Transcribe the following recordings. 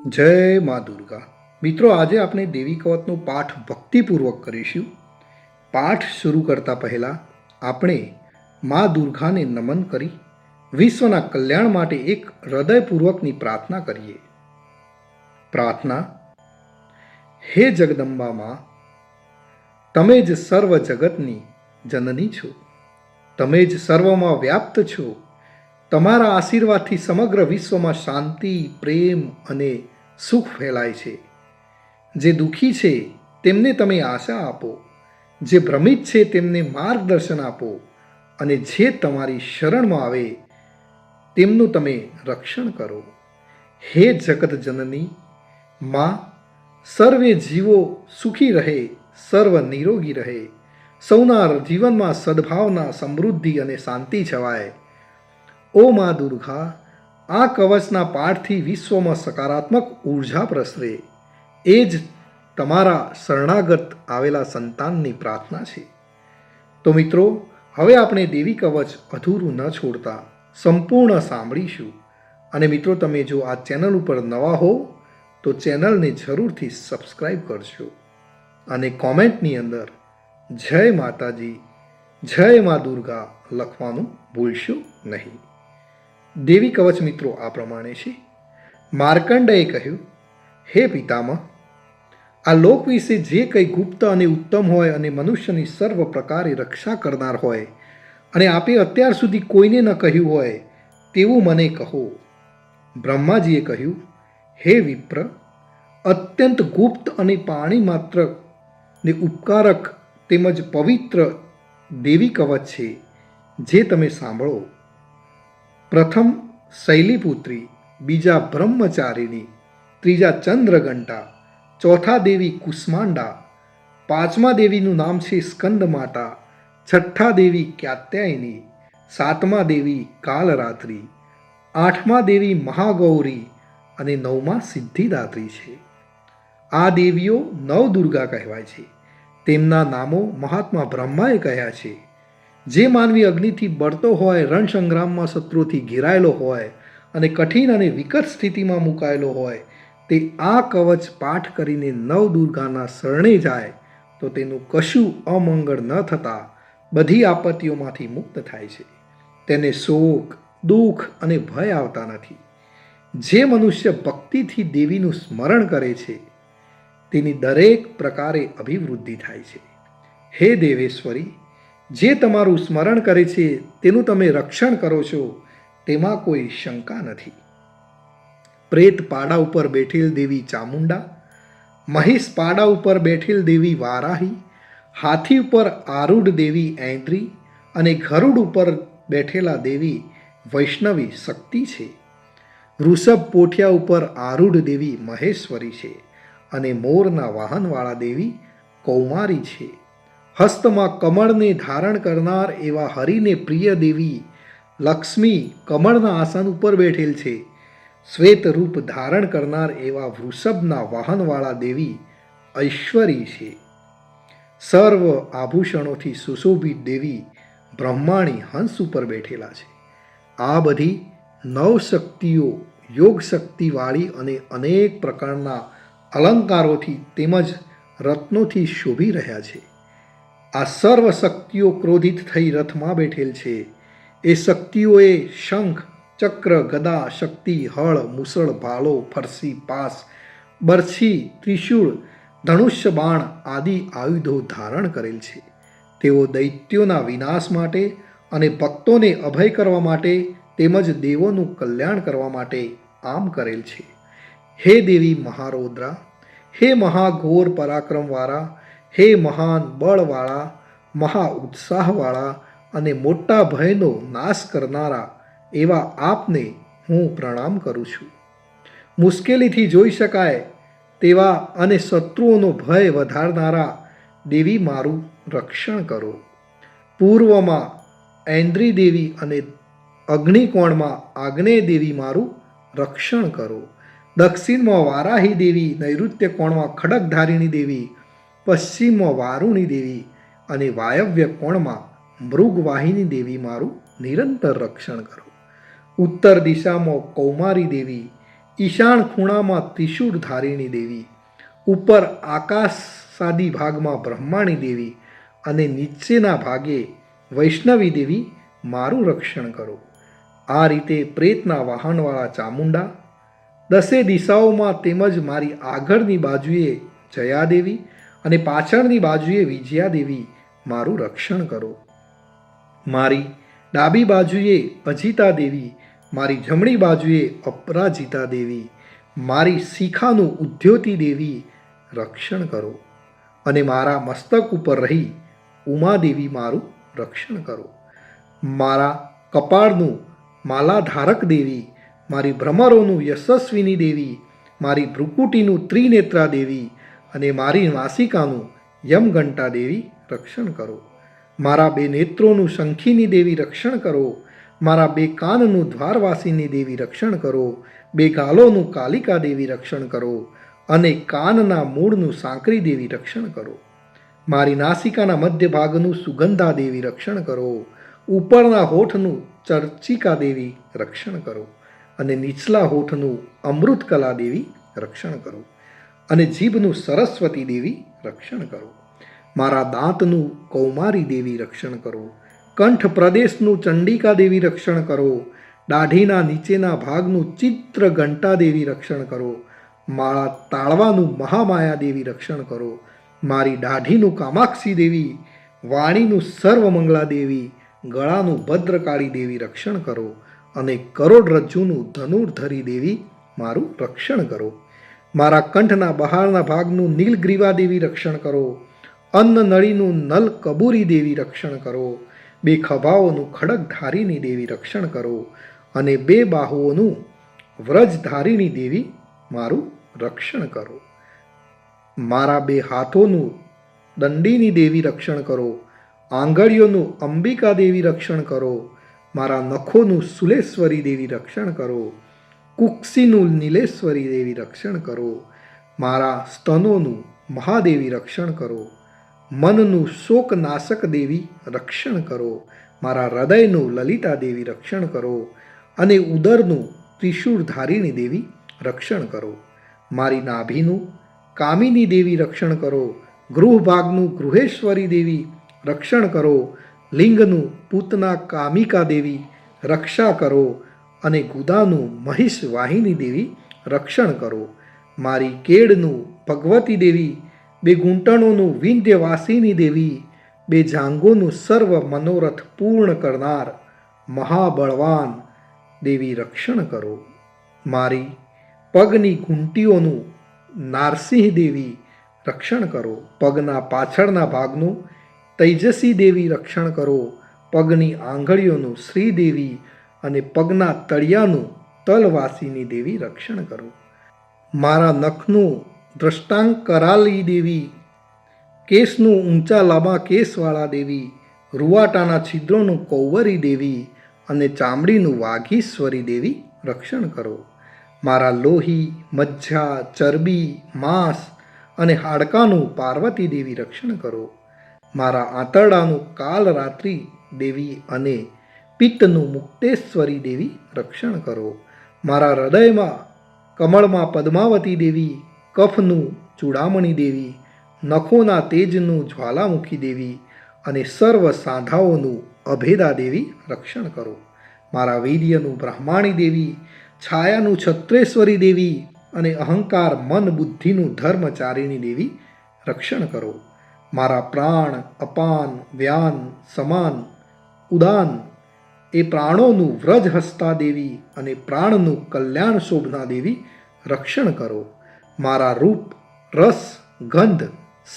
જય મા દુર્ગા. મિત્રો, આજે આપણે દેવી કવચનો પાઠ ભક્તિપૂર્વક કરીશું. પાઠ શરૂ કરતા પહેલાં આપણે મા દુર્ગાને નમન કરી વિશ્વના કલ્યાણ માટે એક હૃદયપૂર્વકની પ્રાર્થના કરીએ. પ્રાર્થના. હે જગદંબા માં, તમે જ સર્વ જગતની જનની છો. તમે જ સર્વમાં વ્યાપ્ત છો. તમારા આશીર્વાદથી સમગ્ર વિશ્વમાં શાંતિ, પ્રેમ અને સુખ ફેલાય છે. જે દુઃખી છે તેમને તમે આશા આપો, જે ભ્રમિત છે તેમને માર્ગદર્શન આપો, અને જે તમારી શરણમાં આવે તેમનું તમે રક્ષણ કરો. હે જગત જનની માં, સર્વે જીવો સુખી રહે, સર્વ નિરોગી રહે, સૌના જીવનમાં સદભાવના, સમૃદ્ધિ અને શાંતિ છવાય. ઓ મા દુર્ગા, આ કવચના પાઠથી વિશ્વમાં સકારાત્મક ઉર્જા પ્રસરે. એ જ તમારા શરણાગત આવેલા સંતાનની પ્રાર્થના છે. તો મિત્રો, હવે આપણે દેવી કવચ અધૂરું ન છોડતા સંપૂર્ણ સાંભળીશું. અને મિત્રો, તમે જો આ ચેનલ ઉપર નવા હો તો ચેનલને જરૂરથી સબસ્ક્રાઈબ કરજો અને કોમેન્ટની અંદર જય માતાજી, જય મા દુર્ગા લખવાનું ભૂલશો નહીં. દેવી કવચ મિત્રો આ પ્રમાણે છે. માર્કંડેયે કહ્યું, હે પિતામહ, આ લોક વિશે જે કંઈ ગુપ્ત અને ઉત્તમ હોય અને મનુષ્યની સર્વ પ્રકારે રક્ષા કરનાર હોય અને આપે અત્યાર સુધી કોઈને ન કહ્યું હોય તેવું મને કહો. બ્રહ્માજીએ કહ્યું, હે વિપ્ર, અત્યંત ગુપ્ત અને પાણી માત્ર ને ઉપકારક તેમજ પવિત્ર દેવી કવચ છે જે તમે સાંભળો. પ્રથમ શૈલીપુત્રી, બીજા બ્રહ્મચારિણી, ત્રીજા ચંદ્રઘંટા, ચોથા દેવી કુષ્માંડા, પાંચમા દેવીનું નામ છે સ્કંદમાતા, છઠ્ઠા દેવી કાત્યાયની, સાતમા દેવી કાલરાત્રિ, આઠમા દેવી મહાગૌરી અને નવમા સિદ્ધિદાત્રી છે. આ દેવીઓ નવદુર્ગા કહેવાય છે. તેમના નામો મહાત્મા બ્રહ્માએ કહ્યા છે. જે માનવી અગ્નિથી બળતો હોય, રણસંગ્રામમાં શત્રુથી ઘેરાયેલો હોય અને કઠિન અને વિકટ સ્થિતિમાં મુકાયેલો હોય, તે આ કવચ પાઠ કરીને નવદુર્ગાના શરણે જાય તો તેનું કશું અમંગળ ન થતાં બધી આપત્તિઓમાંથી મુક્ત થાય છે. તેને શોક, દુઃખ અને ભય આવતા નથી. જે મનુષ્ય ભક્તિથી દેવીનું સ્મરણ કરે છે તેની દરેક પ્રકારે અભિવૃદ્ધિ થાય છે. હે દેવેશ્વરી, જે તમારું સ્મરણ કરે છે તેનું તમે રક્ષણ કરો છો તેમાં કોઈ શંકા નથી. પ્રેત પાડા ઉપર બેઠેલ દેવી ચામુંડા, મહિષ પાડા ઉપર બેઠેલ દેવી વારાહી, હાથી ઉપર આરૂઢ દેવી ઐંદ્રી અને ગરુડ ઉપર બેઠેલા દેવી વૈષ્ણવી શક્તિ છે. વૃષભ પોઠિયા ઉપર આરૂઢ દેવી મહેશ્વરી છે અને મોરના વાહનવાળા દેવી કૌમારી છે. હસ્તમાં કમળને ધારણ કરનાર એવા હરિને પ્રિય દેવી લક્ષ્મી કમળના આસન ઉપર બેઠેલ છે. શ્વેત રૂપ ધારણ કરનાર એવા વૃષભના વાહનવાળા દેવી ઐશ્વરી છે. સર્વ આભૂષણોથી સુશોભિત દેવી બ્રહ્માણી હંસ ઉપર બેઠેલા છે. આ બધી નવશક્તિઓ યોગ શક્તિવાળી અને અનેક પ્રકારના અલંકારોથી તેમજ રત્નોથી શોભી રહ્યા છે. આ સર્વ શક્તિઓ ક્રોધિત થઈ રથમાં બેઠેલ છે. એ શક્તિઓએ શંખ, ચક્ર, ગદા, શક્તિ, હળ, મુસળ, ભાલો, ફરસી, પાસ, બરછી, ત્રિશૂળ, ધનુષ્ય બાણ આદિ આયુધો ધારણ કરેલ છે. તેઓ દૈત્યોના વિનાશ માટે અને ભક્તોને અભય કરવા માટે તેમજ દેવોનું કલ્યાણ કરવા માટે આમ કરેલ છે. હે દેવી મહારૌદ્રા, હે મહાઘોર પરાક્રમવાળા, હે મહાન બળવાળા, મહા ઉત્સાહવાળા અને મોટા ભયનો નાશ કરનારા એવા આપને હું પ્રણામ કરું છું. મુશ્કેલીથી જોઈ શકાય તેવા અને શત્રુઓનો ભય વધારનારા દેવી મારું રક્ષણ કરો. પૂર્વમાં ઐંદ્રી દેવી અને અગ્નિકોણમાં આગ્નેય દેવી મારું રક્ષણ કરો. દક્ષિણમાં વારાહી દેવી, નૈઋત્ય કોણમાં ખડગધારિણી દેવી, પશ્ચિમમાં વારુણી દેવી અને વાયવ્ય કોણમાં મૃગવાહિની દેવી મારું નિરંતર રક્ષણ કરો. ઉત્તર દિશામાં કૌમારી દેવી, ઈશાન ખૂણામાં ત્રિશૂળ ધારિણી દેવી, ઉપર આકાશાદી ભાગમાં બ્રહ્માણી દેવી અને નીચેના ભાગે વૈષ્ણવી દેવી મારું રક્ષણ કરો. આ રીતે પ્રેતના વાહનવાળા ચામુંડા, દસે દિશાઓમાં તેમજ મારી આગળની બાજુએ જયાદેવી અને પાછળની બાજુએ વિજયાદેવી મારું રક્ષણ કરો. મારી ડાબી બાજુએ અજિતા દેવી, મારી જમણી બાજુએ અપરાજિતા દેવી, મારી શિખાનું ઉદ્યોતિ દેવી રક્ષણ કરો. અને મારા મસ્તક ઉપર રહી ઉમાદેવી મારું રક્ષણ કરો. મારા કપાળનું માલાધારક દેવી, મારી ભ્રમરોનું યશસ્વિની દેવી, મારી ભ્રુકુટીનું ત્રિનેત્રા દેવી અને મારી નાસિકાનું યમઘંટા દેવી રક્ષણ કરો. મારા બે નેત્રોનું શંખીની દેવી રક્ષણ કરો. મારા બે કાનનું દ્વારવાસીની દેવી રક્ષણ કરો. બે ગાલોનું કાલિકા દેવી રક્ષણ કરો. અને કાનના મૂળનું સાંકરી દેવી રક્ષણ કરો. મારી નાસિકાના મધ્ય ભાગનું સુગંધા દેવી રક્ષણ કરો. ઉપરના હોઠનું ચર્ચિકા દેવી રક્ષણ કરો. અને નીચલા હોઠનું અમૃતકલા દેવી રક્ષણ કરો. અને જીભનું સરસ્વતી દેવી રક્ષણ કરો. મારા દાંતનું કૌમારી દેવી રક્ષણ કરો. કંઠ પ્રદેશનું ચંડિકા દેવી રક્ષણ કરો. દાઢીના નીચેના ભાગનું ચિત્ર ઘંટા દેવી રક્ષણ કરો. મારા તાળવાનું મહામાયા દેવી રક્ષણ કરો. મારી દાઢીનું કામાક્ષી દેવી, વાણીનું સર્વમંગળા દેવી, ગળાનું ભદ્રકાળી દેવી રક્ષણ કરો. અને કરોડરજ્જુનું ધનુર્ધરી દેવી મારું રક્ષણ કરો. મારા કંઠના બહારના ભાગનું નીલગ્રીવા દેવી રક્ષણ કરો. અન્ન નળીનું નલ કબૂરી દેવી રક્ષણ કરો. બે ખભાઓનું ખડગધારીની દેવી રક્ષણ કરો. અને બે બાહુઓનું વ્રજધારીણી દેવી મારું રક્ષણ કરો. મારા બે હાથોનું દંડીની દેવી રક્ષણ કરો. આંગળીઓનું અંબિકા દેવી રક્ષણ કરો. મારા નખોનું સુલેશ્વરી દેવી રક્ષણ કરો. કુક્ષીનું નીલેશ્વરી દેવી રક્ષણ કરો. મારા સ્તનોનું મહાદેવી રક્ષણ કરો. મનનું શોકનાશક દેવી રક્ષણ કરો. મારા હૃદયનું લલિતા દેવી રક્ષણ કરો. અને ઉદરનું ત્રિશૂળધારિણી દેવી રક્ષણ કરો. મારી નાભીનું કામિની દેવી રક્ષણ કરો. ગૃહભાગનું ગૃહેશ્વરી દેવી રક્ષણ કરો. લિંગનું પૂતના કામિકા દેવી રક્ષા કરો. અને ગુદાનું મહિષ વાહિની દેવી રક્ષણ કરો. મારી કેડનું ભગવતી દેવી, બે ઘૂંટણોનું વિંધ્યવાસિની દેવી, બે જાંઘોનું સર્વ મનોરથ પૂર્ણ કરનાર મહાબળવાન દેવી રક્ષણ કરો. મારી પગની ઘૂંટીઓનું નારસિંહ દેવી રક્ષણ કરો. પગના પાછળના ભાગનું તૈજસી દેવી રક્ષણ કરો. પગની આંગળીઓનું શ્રીદેવી અને પગના તળિયાનું તલવાસીની દેવી રક્ષણ કરો. મારા નખનું દ્રષ્ટાંક કરાલી દેવી, કેસનું ઊંચા લાંબા કેસવાળા દેવી, રૂવાટાના છિદ્રોનું કૌવરી દેવી અને ચામડીનું વાઘીશ્વરી દેવી રક્ષણ કરો. મારા લોહી, મજ્જા, ચરબી, માંસ અને હાડકાનું પાર્વતી દેવી રક્ષણ કરો. મારા આંતરડાનું કાલરાત્રિ દેવી અને પિત્તનું મુક્તેશ્વરી દેવી રક્ષણ કરો. મારા હૃદયમાં કમળમાં પદ્માવતી દેવી, કફનું ચૂડામણી દેવી, નખોના તેજનું જ્વાલામુખી દેવી અને સર્વ સાંધાઓનું અભેદા દેવી રક્ષણ કરો. મારા વીર્યનું બ્રહ્માણી દેવી, છાયાનું છત્રેશ્વરી દેવી અને અહંકાર મન બુદ્ધિનું ધર્મચારિણી દેવી રક્ષણ કરો. મારા પ્રાણ, અપાન, વ્યાન, સમાન, ઉદાન એ પ્રાણોનું વ્રજહસ્તા દેવી અને પ્રાણનું કલ્યાણ શોભના દેવી રક્ષણ કરો. મારા રૂપ, રસ, ગંધ,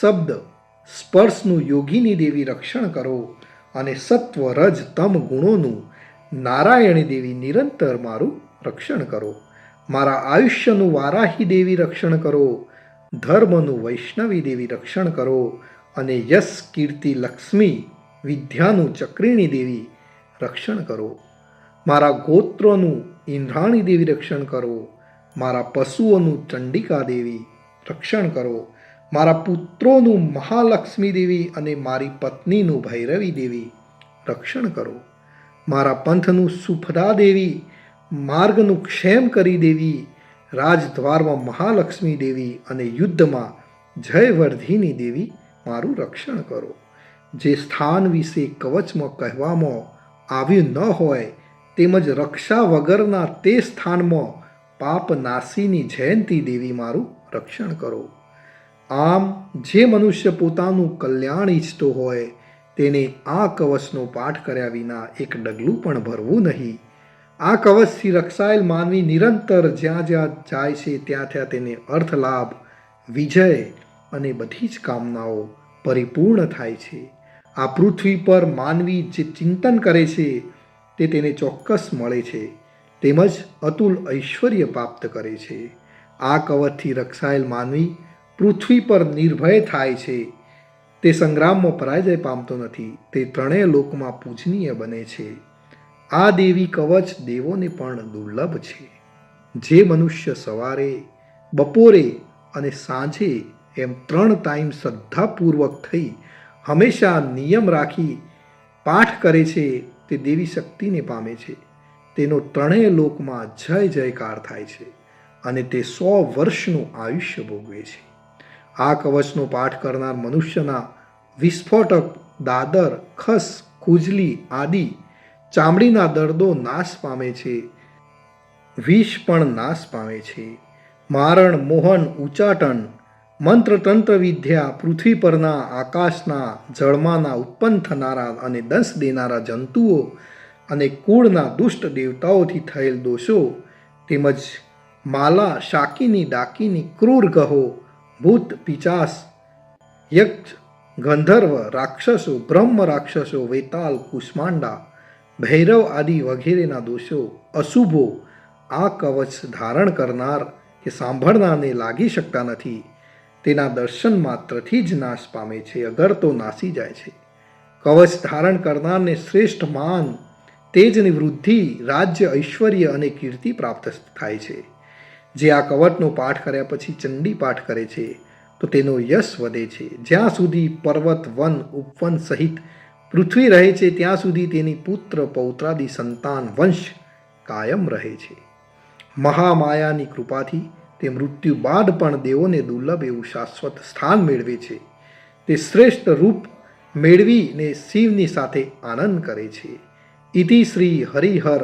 શબ્દ, સ્પર્શનું યોગીની દેવી રક્ષણ કરો. અને સત્વ, રજ, તમ ગુણોનું નારાયણી દેવી નિરંતર મારું રક્ષણ કરો. મારા આયુષ્યનું વારાહી દેવી રક્ષણ કરો. ધર્મનું વૈષ્ણવી દેવી રક્ષણ કરો. અને યશ, કીર્તિ, લક્ષ્મી, વિદ્યાનું ચક્રિણી દેવી રક્ષણ કરો. મારા ગોત્રોનું ઇન્દ્રાણી દેવી રક્ષણ કરો. મારા પશુઓનું ચંડિકા દેવી રક્ષણ કરો. મારા પુત્રોનું મહાલક્ષ્મી દેવી અને મારી પત્નીનું ભૈરવી દેવી રક્ષણ કરો. મારા પંથનું સુફદા દેવી, માર્ગનું ક્ષેમ કરી દેવી, રાજદ્વારમાં મહાલક્ષ્મી દેવી અને યુદ્ધમાં જયવર્ધિની દેવી મારું રક્ષણ કરો. જે સ્થાન વિશે કવચમાં કહેવામાં આવ્યું ન હોય તેમજ રક્ષા વગરના તે સ્થાનમાં પાપનાશીની જયંતી દેવી મારું રક્ષણ કરો. આમ જે મનુષ્ય પોતાનું કલ્યાણ ઈચ્છતો હોય તેને આ કવચનો પાઠ કર્યા વિના એક ડગલું પણ ભરવું નહીં. આ કવચથી રક્ષાયેલ માનવી નિરંતર જ્યાં જ્યાં જાય છે ત્યાં ત્યાં તેને અર્થલાભ, વિજય અને બધી જ કામનાઓ પરિપૂર્ણ થાય છે. આ પૃથ્વી પર માનવી જે ચિંતન કરે છે તે તેને ચોક્કસ મળે છે તેમજ અતુલ ઐશ્વર્ય પ્રાપ્ત કરે છે. આ કવચથી રક્ષાયેલ માનવી પૃથ્વી પર નિર્ભય થાય છે. તે સંગ્રામમાં પરાજય પામતો નથી. તે ત્રણેય લોકમાં પૂજનીય બને છે. આ દેવી કવચ દેવોને પણ દુર્લભ છે. જે મનુષ્ય સવારે, બપોરે અને સાંજે એમ 3 ટાઈમ શ્રદ્ધાપૂર્વક થઈ હંમેશા નિયમ રાખી પાઠ કરે છે તે દેવી શક્તિને પામે છે. તેનો ત્રણેય લોકમાં જય જયકાર થાય છે અને તે 100 વર્ષનું આયુષ્ય ભોગવે છે. આ કવચનો પાઠ કરનાર મનુષ્યના વિસ્ફોટક, દાદર, ખસ, ખુજલી આદિ ચામડીના દર્દો નાશ પામે છે. વિષ પણ નાશ પામે છે. મારણ, મોહન, ઉચ્ચાટન, મંત્ર, તંત્ર વિદ્યા, પૃથ્વી પરના, આકાશના, જળમાંના ઉત્પન્ન થનારા અને દંશ દેનારા જંતુઓ અને કુળના દુષ્ટ દેવતાઓથી થયેલ દોષો તેમજ માલા, શાકિની, ડાકિની, ક્રૂર ગહો, ભૂત, પિચાસ, યક્ષ, ગંધર્વ, રાક્ષસો, બ્રહ્મ રાક્ષસો, વેતાલ, કુષ્માંડા, ભૈરવ આદિ વગેરેના દોષો, અશુભો આ કવચ ધારણ કરનાર કે સાંભળનારને લાગી શકતા નથી. તેના દર્શન માત્રથી જ નાશ પામે છે, અગર તો નાસી જાય છે. કવચ ધારણ કરનારને શ્રેષ્ઠ માન, તેજની વૃદ્ધિ, રાજ્ય, ઐશ્વર્ય અને કીર્તિ પ્રાપ્ત થાય છે. જે આ કવચનો પાઠ કર્યા પછી ચંડી પાઠ કરે છે તો તેનો યશ વધે છે. જ્યાં સુધી પર્વત, વન, ઉપવન સહિત પૃથ્વી રહે છે ત્યાં સુધી તેની પુત્ર પૌત્રાદિ સંતાન વંશ કાયમ રહે છે. મહામાયાની કૃપાથી તે મૃત્યુ બાદ પણ દેવોને દુર્લભ એવું શાશ્વત સ્થાન મેળવે છે. તે શ્રેષ્ઠ રૂપ મેળવીને શિવની સાથે આનંદ કરે છે. ઇતિ શ્રી હરિહર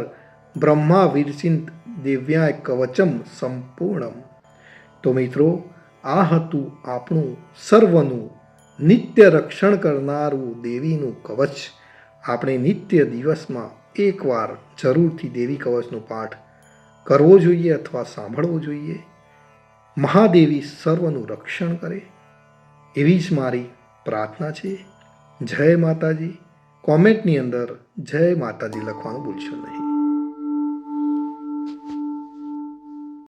બ્રહ્મા વિરચિંત દિવ્યાય કવચમ સંપૂર્ણમ. તો મિત્રો, આ હતું આપણું સર્વનું નિત્ય રક્ષણ કરનારું દેવીનું કવચ. આપણે નિત્ય દિવસમાં એકવાર જરૂરથી દેવી કવચનો પાઠ કરવો જોઈએ અથવા સાંભળવો જોઈએ. મહાદેવી સર્વનું રક્ષણ કરે એવી જ મારી પ્રાર્થના છે. જય માતાજી. કોમેન્ટની અંદર જય માતાજી લખવાનું ભૂલશો નહીં.